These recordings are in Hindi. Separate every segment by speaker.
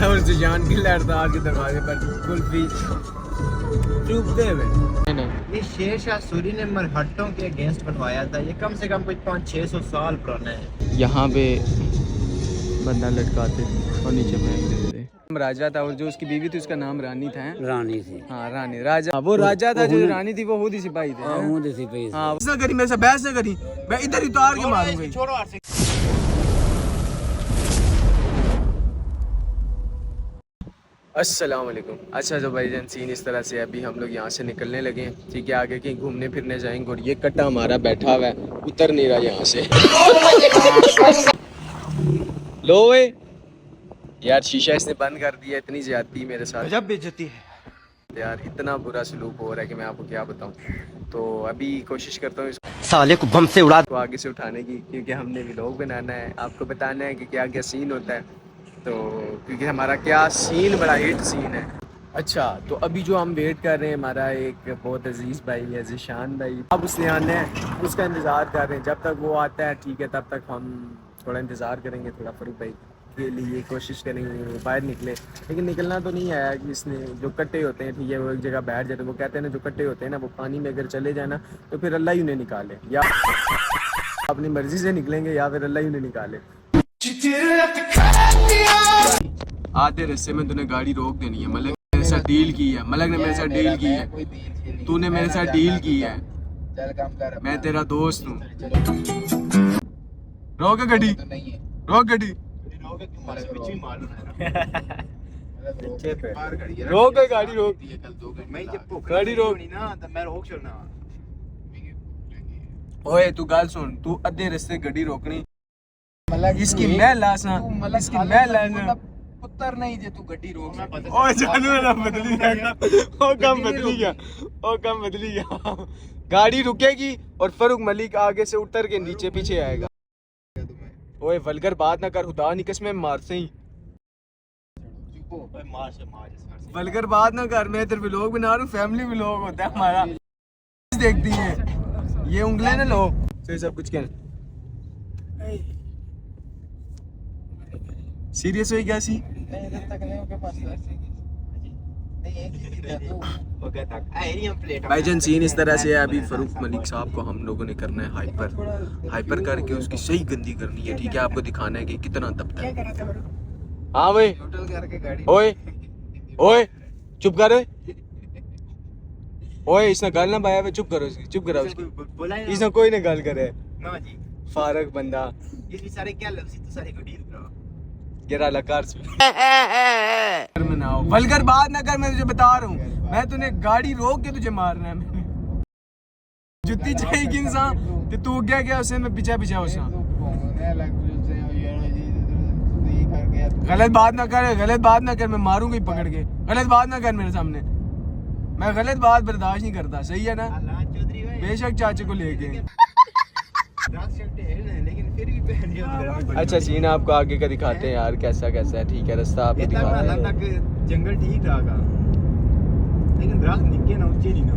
Speaker 1: मैं और जिशान की लड़ता के दरवाजे पर कुल्फी चूपते हुए।
Speaker 2: ये शेर शाह सूरी ने मरहट्टों के अगेंस्ट बनवाया था। ये कम से कम कुछ 500-600 साल पुराना है।
Speaker 1: यहाँ पे बंदा लटकाते थे और नीचे फेंक देते थे। राजा था और जो उसकी बीवी थी उसका नाम रानी था।
Speaker 3: रानी थी।
Speaker 1: हाँ रानी राजा, वो राजा था जो रानी थी वो हुदी सिपाही थे। हाँ ऐसा करी मेरे से बहस न करी, मैं इधर ही उतार के मारूंगा। अस्सलाम वालेकुम। अच्छा तो भाईजान सीन इस तरह से अभी हम लोग यहाँ से निकलने लगे हैं, ठीक है। आगे कहीं घूमने फिरने जाएंगे और ये कट्टा हमारा बैठा हुआ है, उतर नहीं रहा यहाँ से। लो वे यार शीशा इसने बंद कर दिया, इतनी ज्यादती मेरे साथ, जब बेइज्जती है यार, इतना बुरा सलूक हो रहा है कि मैं आपको क्या बताऊँ। तो अभी कोशिश करता हूँ
Speaker 3: साले को बम से उड़ा
Speaker 1: तो आगे से उठाने की, क्योंकि हमने व्लॉग बनाना है, आपको बताना है कि क्या क्या सीन होता है। तो क्योंकि हमारा क्या सीन बड़ा हिट सीन है। अच्छा तो अभी जो हम वेट कर रहे हैं, हमारा एक बहुत अजीज़ भाई है ज़ीशान भाई, अब उसने आना है, उसका इंतज़ार कर रहे हैं। जब तक वो आता है ठीक है, तब तक हम थोड़ा इंतज़ार करेंगे, थोड़ा फ़रूक भाई के लिए कोशिश करेंगे वो बाहर निकले। लेकिन निकलना तो नहीं आया कि इसने जो कट्टे होते हैं, ठीक है, वो एक जगह बैठ जाते हैं। वो कहते हैं ना जो कट्टे होते हैं ना, वो पानी में अगर चले जाए ना तो फिर अल्लाह ही उन्हें निकाले, या अपनी मर्ज़ी से निकलेंगे या फिर अल्लाह ही उन्हें निकाले। आधे रास्ते में तूने गाड़ी रोक देनी है। मलक ने मेरे साथ डील की है, मलक ने मेरे साथ डील की है, तूने मेरे साथ डील की है, मैं तेरा दोस्त हूँ। रोक गड्डी, रोक गड्डी, रोक गाड़ी, रोक गाड़ी, रोक। ओए तू गाल सुन, तू अद्धे रास्ते गड्डी रोकनी, इसकी मैं लासा, इसकी मैं लाना पुत्र नहीं जे तू गड्डी रोक। ओए जानू ना बदली गया, ओ काम बदली गया, ओ काम बदली गया। गाड़ी रुकेगी और फरूक मलिक आगे से उतर के नीचे पीछे आएगा। ओए वल्गर बात ना कर, खुदा नहीं कसम मार से ही वल्गर बात ना कर। मैं तेरे व्लॉग बना रहा हूँ, फैमिली व्लॉग होता है हमारा, देखती है ये उंगलें ना लो तो सब कुछ कहना सीरियस हुई क्या सी। भाईजान सीन इस तरह से है, अभी फरूक मलिक साहब को हम लोगों ने करना है हाइपर, हाइपर करके उसकी सही गंदी करनी है, ठीक है। आपको दिखाना है कि कितना दबता है। हाँ भाई ओए ओए चुप कर, ओए इसने गाल ना पाया, चुप करो इसकी, चुप करो उसकी, इसने कोई ना गाल करे फारक बंदा वल्गर बात ना कर, मैं तुझे बता रहा हूँ, मैं तूने गाड़ी रोक के तुझे मारना है। मैंने जुत्ती चाहिए इंसान तो तू क्या क्या उसे मैं पीछा पीछा उसा। गलत बात ना कर, गलत बात ना कर, मैं मारूंगा ही पकड़ के। गलत बात ना कर मेरे सामने, मैं गलत बात बर्दाश्त नहीं करता, सही है ना। बेशक चाचे को लेके अच्छा सीन आपको आगे का दिखाते हैं यार, कैसा कैसा है, ठीक है। रास्ता आपको दिखाते हैं,
Speaker 2: जंगल ठीक था लेकिन दरख्त निके ना ऊंचे नहीं ना।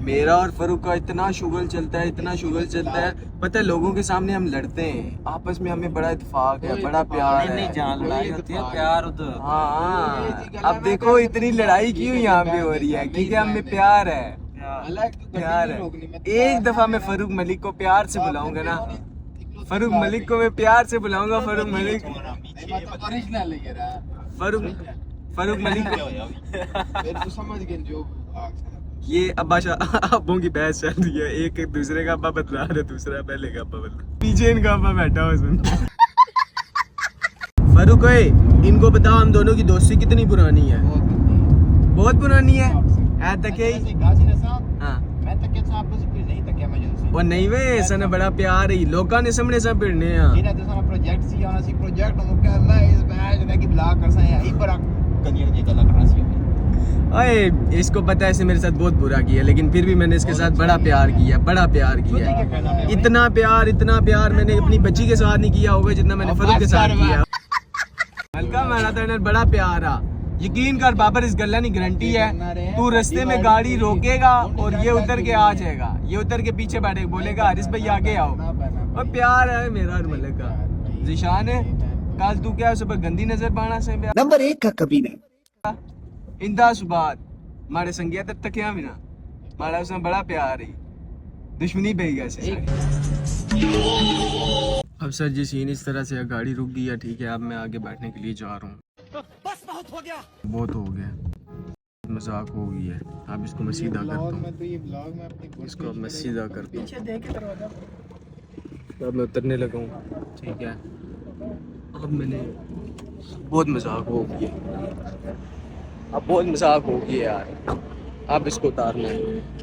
Speaker 1: मेरा और फरूक का इतना शुगल चलता है, इतना शुगल चलता है, पता है लोगों के सामने हम लड़ते हैं, आपस में हमें बड़ा इत्तेफाक है, बड़ा प्यार है।
Speaker 3: जान लड़ाई होती है, प्यार होता है।
Speaker 1: हाँ अब देखो इतनी लड़ाई क्यों यहाँ पे हो रही है, क्योंकि हमें प्यार है, प्यार है। एक दफा मैं फरूक मलिक को प्यार से बुलाऊंगा ना, फरूक मलिक को मैं प्यार से बुलाऊंगा, फरूक मलिक, फरूक मलिक ये अब्बा अब्बों की बहस चल रही है, एक दूसरे का अब्बा बतला रहा है, दूसरा पहले का अब्बा बतला, पीछे इनका अब्बा बैठा हुआ सुन। फरूक ओए इनको बताओ हम दोनों की दोस्ती कितनी पुरानी है। बहुत पुरानी है तक वो नहीं वे सन बड़ा प्यार है, लोगों ने सामने सब भिड़ने हैं
Speaker 2: प्रोजेक्ट सी आना सी प्रोजेक्ट मुके अल्लाह इस बैच ने की ब्लॉक कर सा यही पर कनियर जी गला करना सी।
Speaker 1: ओए इसको पता है इसने मेरे साथ बहुत बुरा किया, लेकिन फिर भी मैंने इसके साथ बड़ा प्यार किया, बड़ा प्यार किया। इतना प्यार मैंने अपनी बच्ची के साथ नहीं किया होगा जितना मैंने फरूक के साथ किया। हल्का मारा था, बड़ा प्यार आ, यकीन कर बाबर, इस गल्ला की गारंटी है। तू रास्ते में गाड़ी रोकेगा और ये उतर के आ जाएगा, ये उतर के पीछे बैठे बोलेगा हारिस भाई आगे आओ। और प्यार है मेरा और मलिक का, ज़ीशान है कल तू क्या सुबह गंदी नजर पाना से
Speaker 4: नंबर 1 का कमीना
Speaker 1: इंदा सुबात मारे संगिया तब तक क्या मिला मारा उसमें बड़ा प्यार है दुश्मनी पे गया से अब सर जी सीन इस तरह से गाड़ी रुक गई है ठीक है अब मैं आगे बैठने के लिए जा रहा हूँ बस बहुत हो गया मजाक हो गई है अब इसको मैं सीधा करता हूँ इसको अब मैं सीधा करता हूँ अब मैं उतरने लगा हूँ ठीक है अब मैंने बहुत मजाक हो गई है अब बहुत मजाक हो गई है यार अब इसको उतारना है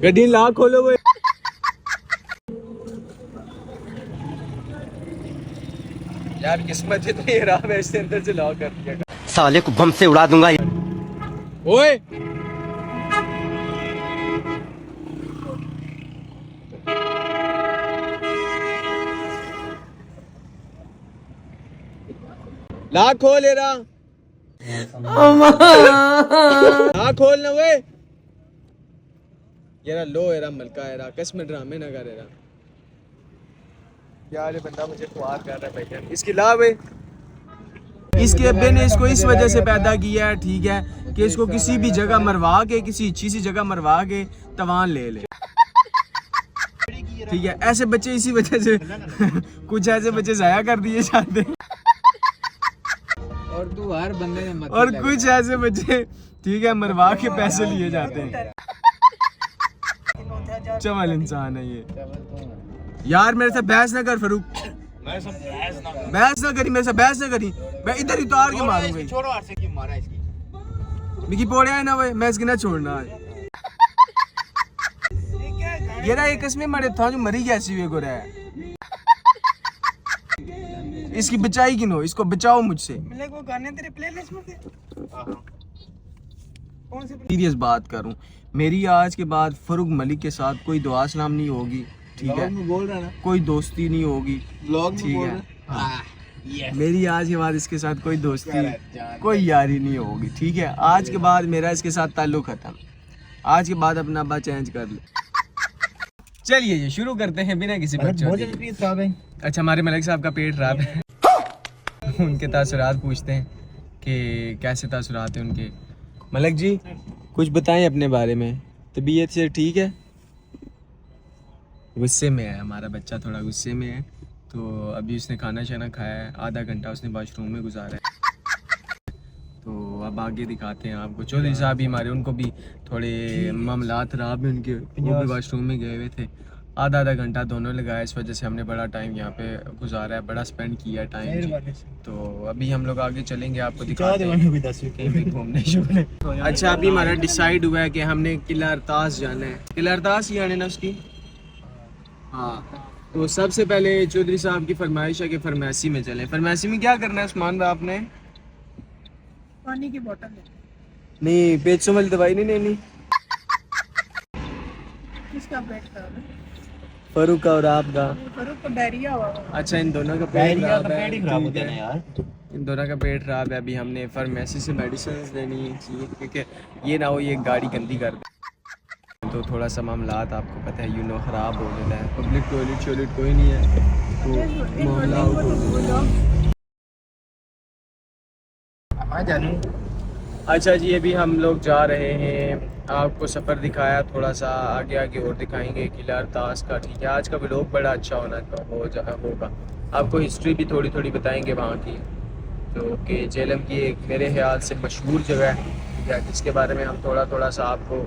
Speaker 1: गड्डी ला खोलो वो यार किस्मत इतनी खराब है इससे अंदर से लॉक कर दिया
Speaker 3: साले को बम से उड़ा दूंगा
Speaker 1: ओए ला खोल रहा ला खोल ना वे ये लो एरा मलका एरा कसम ड्रामे ना कर रहा यार ये बंदा मुझे ख्वार कर रहा है भाई इसकी ला वे इसके अब्बे ने इसको इस वजह से पैदा किया है ठीक है कि इसको किसी भी जगह मरवा के किसी अच्छी सी जगह मरवा के तवान ले ले ठीक है ऐसे बच्चे इसी वजह से कुछ ऐसे बच्चे जाया कर दिए जाते हैं
Speaker 2: और तू हर बंदे ने
Speaker 1: और कुछ ऐसे बच्चे ठीक है मरवा के पैसे लिए जाते हैं चवल इंसान है ये यार मेरे से बहस ना कर फरूक बहस ना करी मेरे से बहस ना करी मैं इधर ही उतार के मारूंगा
Speaker 2: छोड़ो आरसे क्यों मारा इसकी
Speaker 1: मिकी पोड़िया है ना भाई मैं इसकी ना छोड़ना है ये ना एक इसमें मरे था जो मरी गया सी को रहा है इसकी बचाई किनो इसको बचाओ मुझसे मेरे को गाने तेरे प्लेलिस्ट में थे कौन से सीरियस बात करूं मेरी आज के बाद फरूक मलिक के साथ कोई दुआ सलाम नहीं होगी ठीक है
Speaker 2: बोल रहा ना
Speaker 1: कोई दोस्ती नहीं होगी
Speaker 2: व्लॉग में
Speaker 1: ठीक
Speaker 2: बोल
Speaker 1: है
Speaker 2: रहा
Speaker 1: मेरी आज के बाद इसके साथ कोई दोस्ती कोई यारी नहीं होगी ठीक है आज के बाद मेरा इसके साथ ताल्लुक खत्म आज के बाद अपना अब्बा चेंज कर ले चलिए ये शुरू करते हैं बिना किसी बच्चों के अच्छा हमारे मलिक साहब का पेट खराब है उनके तासुरात पूछते हैं कि कैसे तासुरात हैं उनके मलिक जी कुछ बताएं अपने बारे में तबीयत से ठीक है गुस्से में है हमारा बच्चा थोड़ा गुस्से में है तो अभी उसने खाना शाना खाया है आधा घंटा उसने वॉशरूम में गुजारा है तो अब आगे दिखाते हैं आपको चौधरी साहब भी हमारे उनको भी थोड़े मामलात खराब हैं उनके वो भी वॉशरूम में गए हुए थे आधा घंटा दोनों लगाया इस वजह से हमने बड़ा टाइम यहाँ पे गुजारा है बड़ा स्पेंड किया है टाइम तो अभी हम लोग आगे चलेंगे आपको दिखाते हैं कहीं भी घूमने शूमने अच्छा अभी हमारा डिसाइड हुआ है कि हमने किला अरतास जाना है किला अरतास ही आने ना उसकी हाँ तो सबसे पहले चौधरी साहब की फरमाइश है कि फार्मेसी में चलें फार्मेसी में क्या करना है उस्मान भाई आपने
Speaker 5: पानी की बोतल
Speaker 1: नहीं पेट वाली दवाई नहीं लेनी
Speaker 5: किसका पेट खराब है
Speaker 1: फरूक का और आपका
Speaker 5: फरूक को डायरिया हुआ है
Speaker 1: अच्छा इन दोनों का पेट खराब है यार इन दोनों का पेट खराब है अभी हमने फार्मेसी से मेडिसिन लेनी चाहिए क्योंकि ये ना हो ये गाड़ी गंदी कर दे तो थोड़ा सा मामलात आपको पता है ख़राब हो जाता है पब्लिक टॉयलेट कोई नहीं है तो मामला अच्छा जी अभी हम लोग जा रहे हैं आपको सफ़र दिखाया थोड़ा सा आगे और दिखाएंगे किला अरतास का ठीक है आज का व्लॉग बड़ा अच्छा होगा आपको हिस्ट्री भी थोड़ी बताएंगे वहाँ की तो कि जेलम की एक मेरे ख्याल से मशहूर जगह है ठीक है जिसके बारे में हम थोड़ा सा आपको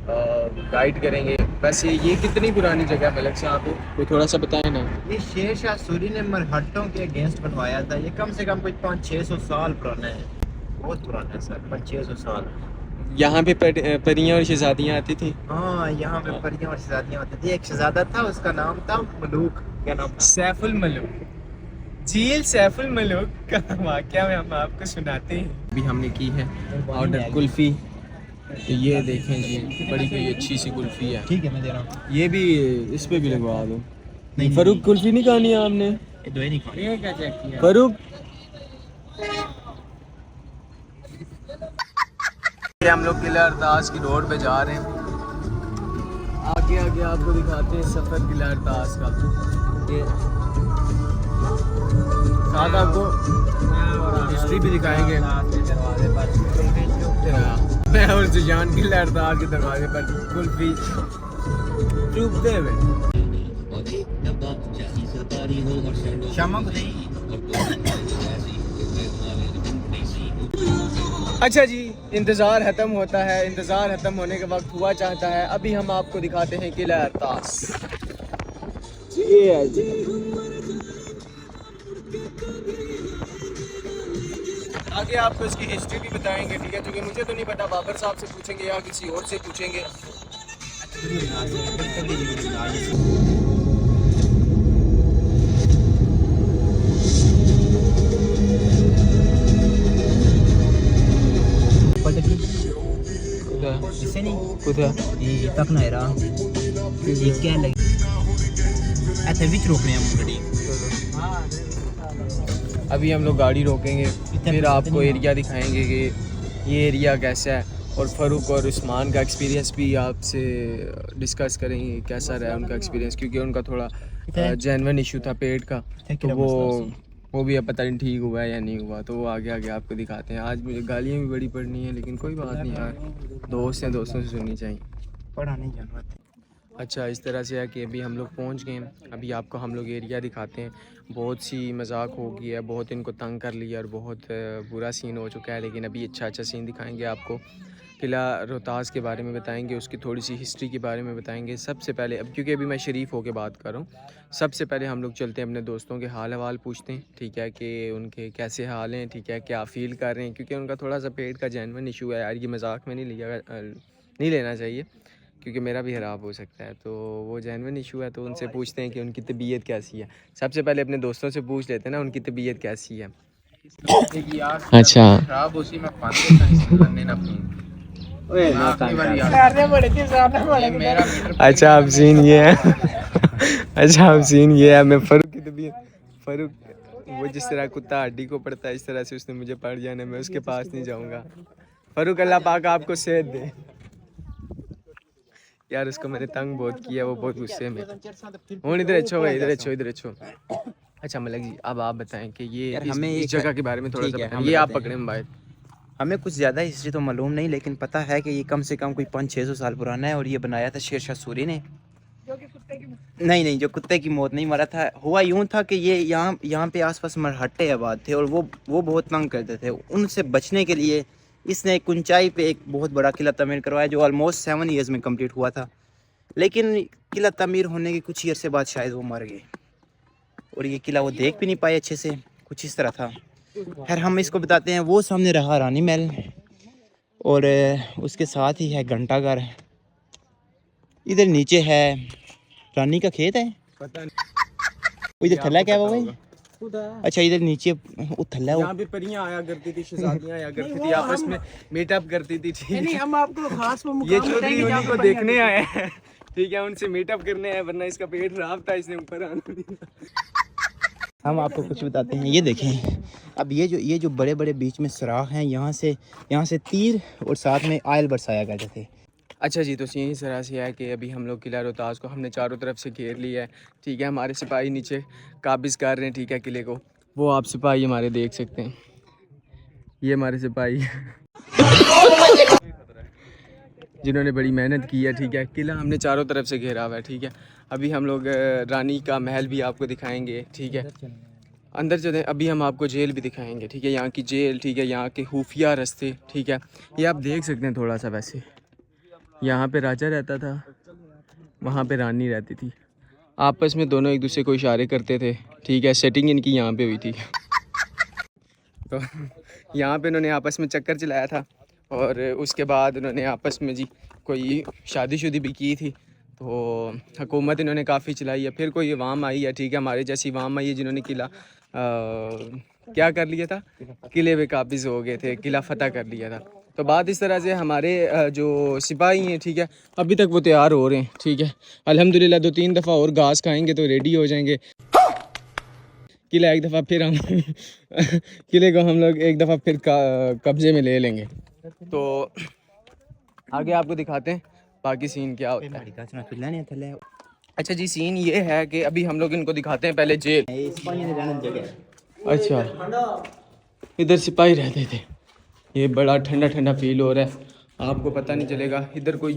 Speaker 1: गाइड करेंगे वैसे ये कितनी पुरानी जगह है मलिक साहब कोई थोड़ा सा बताएं ना
Speaker 2: ये शेर शाह सूरी ने मरहट्टों के अगेंस्ट बनवाया था ये कम से कम कुछ 500-600 साल पुराना है बहुत पुराना है सर 500-600 साल
Speaker 1: यहाँ पे परियां और शहजादियाँ आती थी
Speaker 2: हाँ यहाँ पे परियां और शहजादियाँ आती थी एक शहजादा था उसका नाम था मलूक क्या नाम था
Speaker 1: सैफुल मलूक झील सैफुल मलूक का वाक़या में हम आपको सुनाते हैं अभी हमने की है ऑर्डर कुल्फ़ी तो ये देखें जी बड़ी कोई अच्छी सी कुल्फ़ी है
Speaker 2: ठीक है मैं दे रहा हूँ
Speaker 1: ये भी इस पे भी लगवा दो नहीं फरूक कुल्फ़ी नहीं खानी है आपने
Speaker 2: ये दो ही नहीं खानी ये क्या चेक किया
Speaker 1: फरूक हम लोग किला अरतास की रोड पे जा रहे हैं आगे आपको दिखाते हैं सफ़र किला अरतास का ये साथ आपको हिस्ट्री भी दिखाएंगे। मैं और सुजान की लड़ता के दरवाजे पर कुल्फी चूपते हुए।
Speaker 2: शामा को नहीं।
Speaker 1: अच्छा जी, इंतज़ार ख़त्म होता है, इंतज़ार ख़त्म होने के वक्त हुआ चाहता है। अभी हम आपको दिखाते हैं किला अरतास। जी है जी। आगे आपको इसकी हिस्ट्री भी बताएंगे, ठीक है, क्योंकि मुझे तो नहीं पता, बाबर साहब से पूछेंगे या किसी और से पूछेंगे।
Speaker 2: इससे नहीं ये तक ना रहा ये क्या लगी अच्छा बीच रोकने हम गाड़ी।
Speaker 1: अभी हम लोग गाड़ी रोकेंगे, फिर आपको एरिया दिखाएंगे कि ये एरिया कैसा है, और फ़ारूक और उस्मान का एक्सपीरियंस भी आपसे डिस्कस करेंगे कैसा रहा उनका एक्सपीरियंस, क्योंकि उनका थोड़ा जेन्युइन इशू था पेट का, तो वो भी अब पता नहीं ठीक हुआ है या नहीं हुआ, तो वो आगे आगे आपको दिखाते हैं। आज मुझे गालियाँ भी बड़ी पड़नी है, लेकिन कोई बात नहीं यार, दोस्त हैं, दोस्तों से सुननी चाहिए।
Speaker 2: पढ़ा नहीं जाना।
Speaker 1: अच्छा, इस तरह से है कि अभी हम लोग पहुंच गए हैं। अभी आपको हम लोग एरिया दिखाते हैं। बहुत सी मजाक हो गई है, बहुत इनको तंग कर लिया और बहुत बुरा सीन हो चुका है, लेकिन अभी अच्छा सीन दिखाएंगे आपको। किला रोहतास के बारे में बताएंगे, उसकी थोड़ी सी हिस्ट्री के बारे में बताएंगे। सबसे पहले अब क्योंकि अभी मैं शरीफ होकर बात कर रहा हूँ, सबसे पहले हम लोग चलते हैं अपने दोस्तों के हाल हवाल पूछते हैं, ठीक है, कि उनके कैसे हाल हैं, ठीक है, क्या फ़ील कर रहे हैं, क्योंकि उनका थोड़ा सा पेट का जेन्युइन इशू है यार, ये मजाक में नहीं लेना चाहिए, क्योंकि मेरा भी ख़राब हो सकता है, तो वो जेन्युइन इशू है, तो उनसे पूछते हैं कि उनकी तबीयत कैसी है। सबसे पहले अपने दोस्तों से पूछ लेते हैं ना उनकी तबीयत कैसी है। अच्छा,
Speaker 2: खराब उसी में करने ना मेरा
Speaker 1: अच्छा अब सीन ये है अच्छा अब सीन ये है, मैं फ़ारूक की तबीयत, फ़ारूक वो जिस तरह कुत्ता हड्डी को पड़ता है, इस तरह से उसने मुझे पड़ जाना, मैं उसके पास नहीं जाऊँगा। फ़ारूक अल्लाह पाक आपको सेहत दे यार, उसको मैंने तंग बहुत किया, वो बहुत गुस्से में। इधर अच्छो भाई, इधर अच्छो, इधर अच्छो। अच्छा मलिक जी, अब आप बताएं कि ये हमें इस जगह के बारे में थोड़ा सा बताएं। ये आप पकड़े मोबाइल।
Speaker 2: हमें कुछ ज़्यादा हिस्ट्री तो मालूम नहीं, लेकिन पता है कि ये कम से कम कोई 500-600 साल पुराना है, और ये बनाया था शेर शाह सूरी ने। नहीं, जो कुत्ते की मौत नहीं मरा था, हुआ यूँ था कि ये यहाँ पे आसपास मरहट्टे आबाद थे, और वो बहुत तंग करते थे। उनसे बचने के लिए इसने एक ऊंचाई पे एक बहुत बड़ा किला तमीर करवाया, जो ऑलमोस्ट 7 ईयर्स में कंप्लीट हुआ था। लेकिन किला तमीर होने के कुछ ही अरसे बाद शायद वो मर गए, और ये किला वो देख भी नहीं पाए अच्छे से, कुछ इस तरह था। खैर हम इसको बताते हैं। वो सामने रहा रानी महल, और उसके साथ ही है घंटाघर, इधर नीचे है रानी का खेत है,
Speaker 1: पता नहीं
Speaker 2: इधर थल्ला क्या हुआ भाई? अच्छा इधर नीचे वो थल्ला,
Speaker 1: यहाँ पे परियां आया करती थी, शहजादियाँ आया करती थी, आपस में मीटअप करती थी, ठीक है।
Speaker 5: हम आपको खास वो
Speaker 1: ये चौधरी उन्हीं को देखने आए हैं, ठीक है, उनसे मीटअप करने आए, वरना इसका पेट खराब था, इसने ऊपर आना नहीं था।
Speaker 2: हम आपको कुछ बताते हैं। ये देखें, अब ये जो बड़े बड़े बीच में सुराख हैं, यहाँ से तीर और साथ में आयल बरसाया करते थे।
Speaker 1: अच्छा जी, तो यही तरह से है कि अभी हम लोग किला रोहतास को हमने चारों तरफ से घेर लिया है, ठीक है। हमारे सिपाही नीचे काबिज कर रहे हैं, ठीक है, किले को। वो आप सिपाही हमारे देख सकते हैं, ये हमारे सिपाही जिन्होंने बड़ी मेहनत की है, ठीक है। किला हमने चारों तरफ से घेरा हुआ है, ठीक है। अभी हम लोग रानी का महल भी आपको दिखाएंगे, ठीक है। अंदर चले, अभी हम आपको जेल भी दिखाएंगे, ठीक है, यहाँ की जेल, ठीक है, यहाँ के खुफिया रास्ते, ठीक है। ये आप देख सकते हैं थोड़ा सा। वैसे यहाँ पे राजा रहता था, वहाँ पे रानी रहती थी, आपस में दोनों एक दूसरे को इशारे करते थे, ठीक है। सेटिंग इनकी यहाँ पे हुई थी तो यहाँ पे इन्होंने आपस में चक्कर चलाया था, और उसके बाद उन्होंने आपस में जी कोई शादीशुदी भी की थी, तो हुकूमत इन्होंने काफ़ी चलाई है। फिर कोई अवाम आई है, ठीक है, हमारे जैसी अवाम आई है, जिन्होंने किला क्या कर लिया था, किले पे काबिज हो गए थे, किला फतह कर लिया था। तो बात इस तरह से, हमारे जो सिपाही हैं, ठीक है, अभी तक वो तैयार हो रहे हैं, ठीक है। अल्हम्दुलिल्लाह 2-3 दफ़ा और घास खाएंगे तो रेडी हो जाएंगे। किला एक दफ़ा फिर हम किले को हम लोग एक दफ़ा फिर कब्ज़े में ले लेंगे। तो आगे आपको दिखाते हैं बाकी सीन क्या होता है। अच्छा जी, सीन ये है कि अभी हम लोग इनको दिखाते हैं पहले जेल। अच्छा, इधर सिपाही रहते थे। ये बड़ा ठंडा ठंडा फील हो रहा है, आपको पता नहीं चलेगा इधर कोई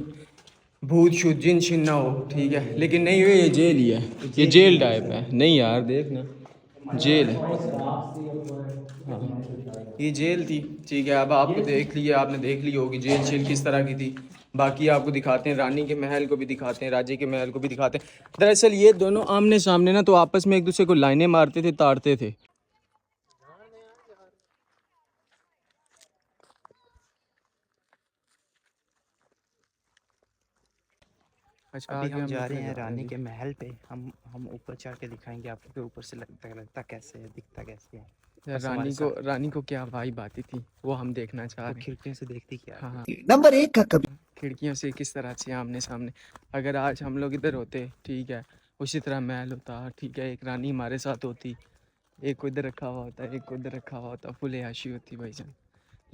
Speaker 1: भूत शुद्ध जिन शिन ना हो, ठीक है। लेकिन नहीं, ये जेल ही है, ये जेल टाइप है। नहीं यार देख ना, जेल है। हाँ, ये जेल थी, ठीक है। अब आपको देख लिया, आपने देख ली होगी जेल शेल किस तरह की थी। बाकी आपको दिखाते हैं, रानी के महल को भी दिखाते हैं, राजे के महल को भी दिखाते हैं। दरअसल ये दोनों आमने सामने ना, तो आपस में एक दूसरे को लाइनें मारते थे, ताड़ते थे। अच्छा,
Speaker 2: अभी
Speaker 1: आगे
Speaker 2: हम जा रहे हैं
Speaker 1: निकल
Speaker 2: रानी
Speaker 1: जाते
Speaker 2: के महल पे। हम ऊपर चढ़ के दिखाएंगे आपको कि ऊपर से लगता कैसे है, दिखता कैसे है।
Speaker 1: हैं।
Speaker 2: बस हमारे
Speaker 1: रानी को क्या वाइब आती थी, वो हम देखना चाह
Speaker 2: वो
Speaker 1: रहे हैं।
Speaker 2: खिड़कियों से देखती क्या है।
Speaker 1: हाँ,
Speaker 4: नंबर एक का कभी
Speaker 1: खिड़कियों से किस तरह से आमने सामने। अगर आज हम लोग इधर होते, ठीक है, उसी तरह महल होता, ठीक है, एक रानी हमारे साथ होती, एक को इधर रखा हुआ होता, एक को उधर रखा हुआ होता, फुल याशी होती भाईजान।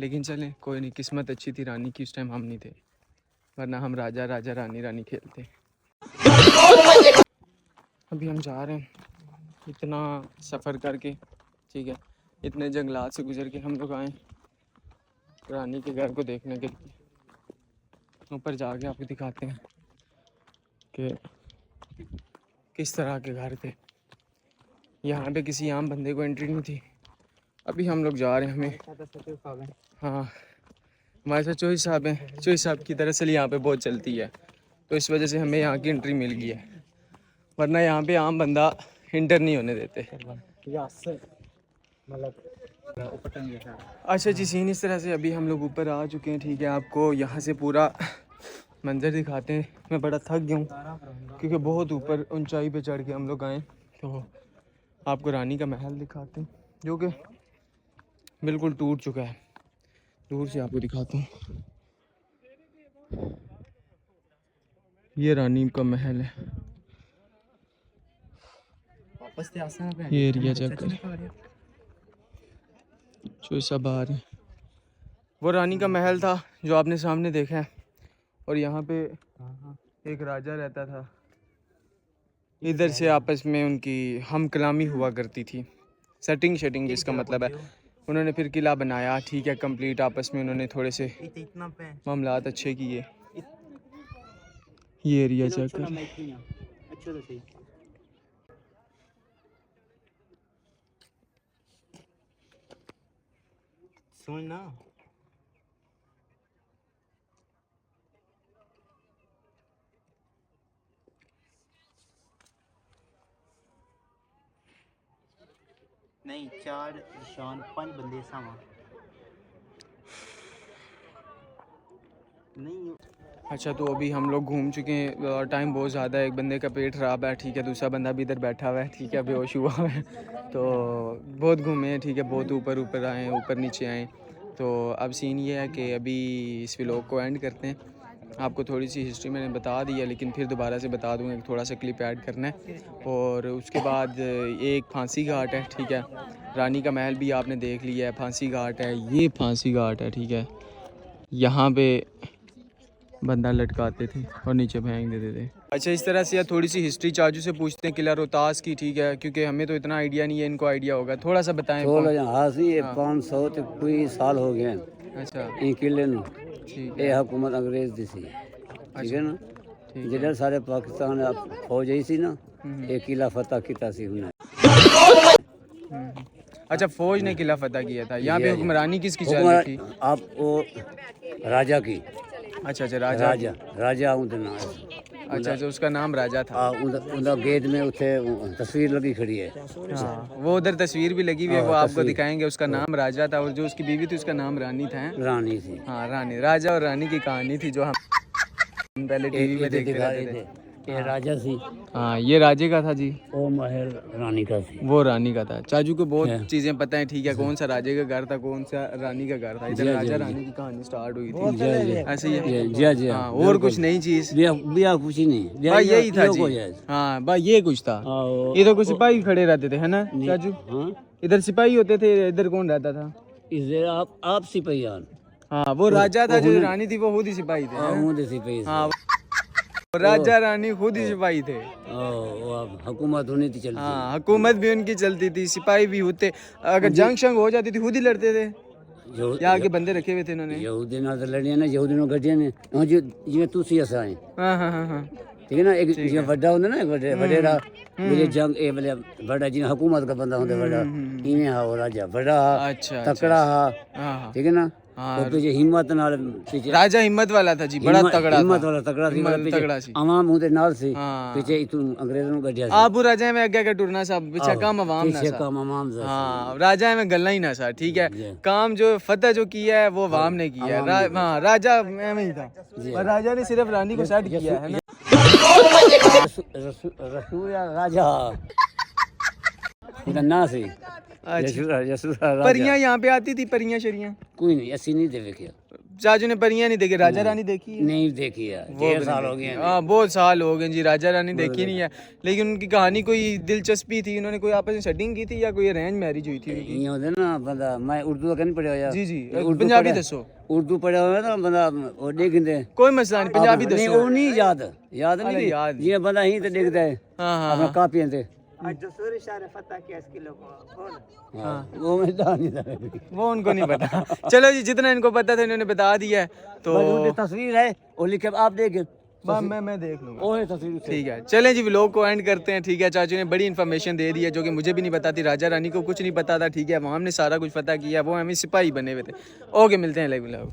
Speaker 1: लेकिन चलें, कोई नहीं, किस्मत अच्छी थी रानी की, उस टाइम हम नहीं थे, वरना हम राजा राजा रानी रानी खेलते। अभी हम जा रहे हैं, इतना सफ़र करके, ठीक है, इतने जंगलात से गुजर के हम लोग आए रानी के घर को देखने के लिए। ऊपर जाके आपको दिखाते हैं कि किस तरह के घर थे। यहाँ पे किसी आम बंदे को एंट्री नहीं थी। अभी हम लोग जा रहे हैं, हमें, हाँ, हमारे साथ चोई साहब हैं। चोई साहब की दरअसल यहाँ पे बहुत चलती है, तो इस वजह से हमें यहाँ की एंट्री मिल गई है, वरना यहाँ पे आम बंदा इंटर नहीं होने देते। अच्छा जी, सीन इस तरह से, अभी हम लोग ऊपर आ चुके हैं, ठीक है। आपको यहाँ से पूरा मंजर दिखाते हैं। मैं बड़ा थक गया हूँ क्योंकि बहुत ऊपर ऊंचाई पे चढ़ के हम लोग आए, तो आपको रानी का महल दिखाते हैं जो कि बिल्कुल टूट चुका है। दूर से आपको दिखाता हूँ, ये रानी का महल है। ये एरिया चेक कर, जो सब आ रहे हैं, वो रानी का महल था जो आपने सामने देखा है। और यहाँ पे एक राजा रहता था, इधर से आपस में उनकी हम कलामी हुआ करती थी, सेटिंग शेटिंग जिसका मतलब है। उन्होंने फिर किला बनाया, ठीक है, कंप्लीट। आपस में उन्होंने थोड़े से मामलात अच्छे किए। ये एरिया चेक कर,
Speaker 2: सुनना नहीं, 4 निशान 5 बंदे सामा नहीं।
Speaker 1: अच्छा, तो अभी हम लोग घूम चुके हैं, टाइम बहुत ज़्यादा है। एक बंदे का पेट ख़राब है, ठीक है, दूसरा बंदा भी इधर बैठा हुआ है, ठीक है, बेहोश हुआ है। तो बहुत घूमे हैं, ठीक है, बहुत ऊपर ऊपर आए हैं, ऊपर नीचे आए। तो अब सीन ये है कि अभी इस व्लॉग को एंड करते हैं। आपको थोड़ी सी हिस्ट्री मैंने बता दी है, लेकिन फिर दोबारा से बता दूँगा कि थोड़ा सा क्लिप ऐड करना है। और उसके बाद एक फांसी घाट है, ठीक है। रानी का महल भी आपने देख लिया है, फांसी घाट है, ये फांसी घाट है, ठीक है। यहाँ पे बंदा लटकाते थे और नीचे फेंक देते थे। अच्छा, इस तरह से थोड़ी सी हिस्ट्री चाचू से पूछते हैं किला रोहतास की, ठीक है, क्योंकि हमें तो इतना आइडिया नहीं है, इनको आइडिया होगा, थोड़ा सा बताएं।
Speaker 4: 500 ਤੇ ਕੋਈ ਸਾਲ ਹੋ ਗਏ
Speaker 1: अच्छा,
Speaker 4: ਇਹ ਕਿਲੇ ਨੂੰ
Speaker 1: ठीक
Speaker 4: ਇਹ
Speaker 1: है,
Speaker 4: ਹਕੂਮਤ ਅੰਗਰੇਜ਼ ਦੀ ਸੀ ਠੀਕ ਹੈ ਨਾ
Speaker 1: ठीक है।
Speaker 4: ਜਿਹੜੇ ਸਾਰੇ ਪਾਕਿਸਤਾਨ ਫੌਜ ਆਈ ਸੀ ਨਾ ਇਹ ਕਿਲਾ ਫਤਹ ਕੀਤਾ ਸੀ ਉਹਨੇ
Speaker 1: अच्छा, फौज ने किला फतह किया था। यहाँ पे हुक्मरानी किसकी चल रही थी?
Speaker 4: आप वो राजा की
Speaker 1: अच्छा अच्छा, राजा।
Speaker 4: राजा ਉਹਦਾ ਨਾਮ
Speaker 1: अच्छा अच्छा, उसका नाम राजा था।
Speaker 4: ਉਹਦਾ ਗੇਟ में ਉੱਥੇ तस्वीर लगी खड़ी है
Speaker 1: हाँ, वो उधर तस्वीर भी लगी हुई है, वो आपको दिखाएंगे। उसका नाम राजा था और जो उसकी बीवी थी उसका नाम रानी था।
Speaker 4: रानी थी
Speaker 1: हाँ, रानी, राजा और रानी की कहानी थी जो हम पहले टीवी में देखते रहते थे।
Speaker 4: ये राजा थी
Speaker 1: हाँ, ये राजे का था जी,
Speaker 4: वो महल रानी का थी
Speaker 1: वो रानी का था। चाचू को बहुत चीजें पता है, ठीक है, कौन सा राजे का घर था, कौन सा रानी का घर था। इधर राजा रानी की कहानी स्टार्ट हुई थी, ऐसे ही है।
Speaker 4: जी जी
Speaker 1: हाँ, और कुछ नई चीज
Speaker 4: बिया कुछ ही नहीं
Speaker 1: भाई, यही था जी। हाँ भाई, ये कुछ था। ये तो कुछ सिपाही खड़े रहते थे, है ना चाचू?
Speaker 4: हाँ
Speaker 1: इधर सिपाही होते थे, इधर कौन रहता था?
Speaker 4: इधर आप सिपहियान
Speaker 1: हाँ, वो राजा था, जो रानी थी वो खुद ही सिपाही थे।
Speaker 4: हाँ वो सिपही
Speaker 1: हाँ, और राजा रानी खुद ही सिपाही थे।
Speaker 4: वो अब हुकूमत होनी थी चलती।
Speaker 1: हाँ, हुकूमत भी उनकी चलती थी, सिपाही भी होते, अगर जंग शंग हो जाती थी खुद ही लड़ते थे। यहाँ के बंदे रखे हुए थे इन्होंने।
Speaker 4: यहूदी नाल लड़िया ने, यहूदी नो गड्डियां ने, हुन जिवें तुसी असां आए,
Speaker 1: हाँ हाँ हाँ हाँ,
Speaker 4: ठीक है ना। एक जिवें बड़ा होंदा ना, एक वडेरा मेरे जंग ए वाले बड़ा जिवें हुकूमत का बंदा होंदा बड़ा, इवें हा वो राजा बड़ा हा,
Speaker 1: अच्छा
Speaker 4: तकड़ा हा,
Speaker 1: हाँ
Speaker 4: ठीक है ना।
Speaker 1: हाँ,
Speaker 4: और पीछे हिम्मत नाल पीछे
Speaker 1: राजा हिम्मत वाला था जी, बड़ा तगड़ा
Speaker 4: हिम्मत
Speaker 1: था।
Speaker 4: वाला तगड़ा सी,
Speaker 1: हिम्मत तगड़ा सी।
Speaker 4: आवाम उहदे नाल सी,
Speaker 1: हाँ।
Speaker 4: पीछे इतू अंग्रेज़ों नु गड्डियां सी,
Speaker 1: आबू राजा में आगे टुरना सा, पीछे कम अवाम ना
Speaker 4: पीछे
Speaker 1: सा।
Speaker 4: कम आवाम सा।
Speaker 1: हाँ, राजा में गल्ला ही ना सा, ठीक है।
Speaker 4: जी।
Speaker 1: काम जो फतेह जो किया है वो अवाम ने किया है। हाँ, राजा में ही था, पर राजा ने सिर्फ रानी को सेट किया है ना।
Speaker 4: रसूल राजा उहदा नाम सी।
Speaker 1: अच्छा, परियां यहाँ पे आती थी, परियां शरियां?
Speaker 4: कोई नहीं, ऐसी नहीं दे देखिया,
Speaker 1: चाचू ने परियां नहीं देखी, राजा रानी देखी है?
Speaker 4: नहीं देखी है, 6 साल हो गए।
Speaker 1: हाँ, बहुत साल हो गए जी, राजा रानी देखी नहीं है। लेकिन उनकी कहानी कोई दिलचस्पी थी, उन्होंने कोई आपस में सेटिंग की थी या कोई अरेंज मैरिज हुई थी उनकी?
Speaker 4: ये होते ना बंदा, मैं उर्दू का नहीं पढ़ा हुआ।
Speaker 1: जी जी,
Speaker 4: उर्दू
Speaker 1: पंजाबी
Speaker 4: पढ़ा-
Speaker 1: दसो।
Speaker 4: उर्दू पढ़ा हुआ ना बंदा, वो देखते
Speaker 1: कोई मसला नहीं, पंजाबी
Speaker 4: नहीं,
Speaker 1: दसो।
Speaker 4: वो नहीं याद
Speaker 1: अरे
Speaker 4: नहीं
Speaker 1: याद नहीं।
Speaker 4: जिवें बंदा ही तो देखता है
Speaker 1: हाँ हाँ
Speaker 4: अपना
Speaker 1: हाँ।
Speaker 4: कापियां से। वो मैं जान नहीं सकता।
Speaker 1: वो उनको नहीं पता। चलो जी, जितना इनको पता था इन्होंने बता दिया है, तो
Speaker 4: उनकी तस्वीर है और लिखे आप देखें,
Speaker 1: मैं देख लूँगा।
Speaker 4: वो है तस्वीर से।
Speaker 1: ठीक है, चलें जी, व्लॉग को एंड करते हैं। ठीक है, चाचू ने बड़ी इन्फॉर्मेशन दे दी है जो कि मुझे भी नहीं पता थी, राजा रानी को कुछ नहीं पता था। ठीक है, वहाँ हमने सारा कुछ पता किया, वो हमें सिपाही बने हुए थे। ओके, मिलते हैं लाइव व्लॉग।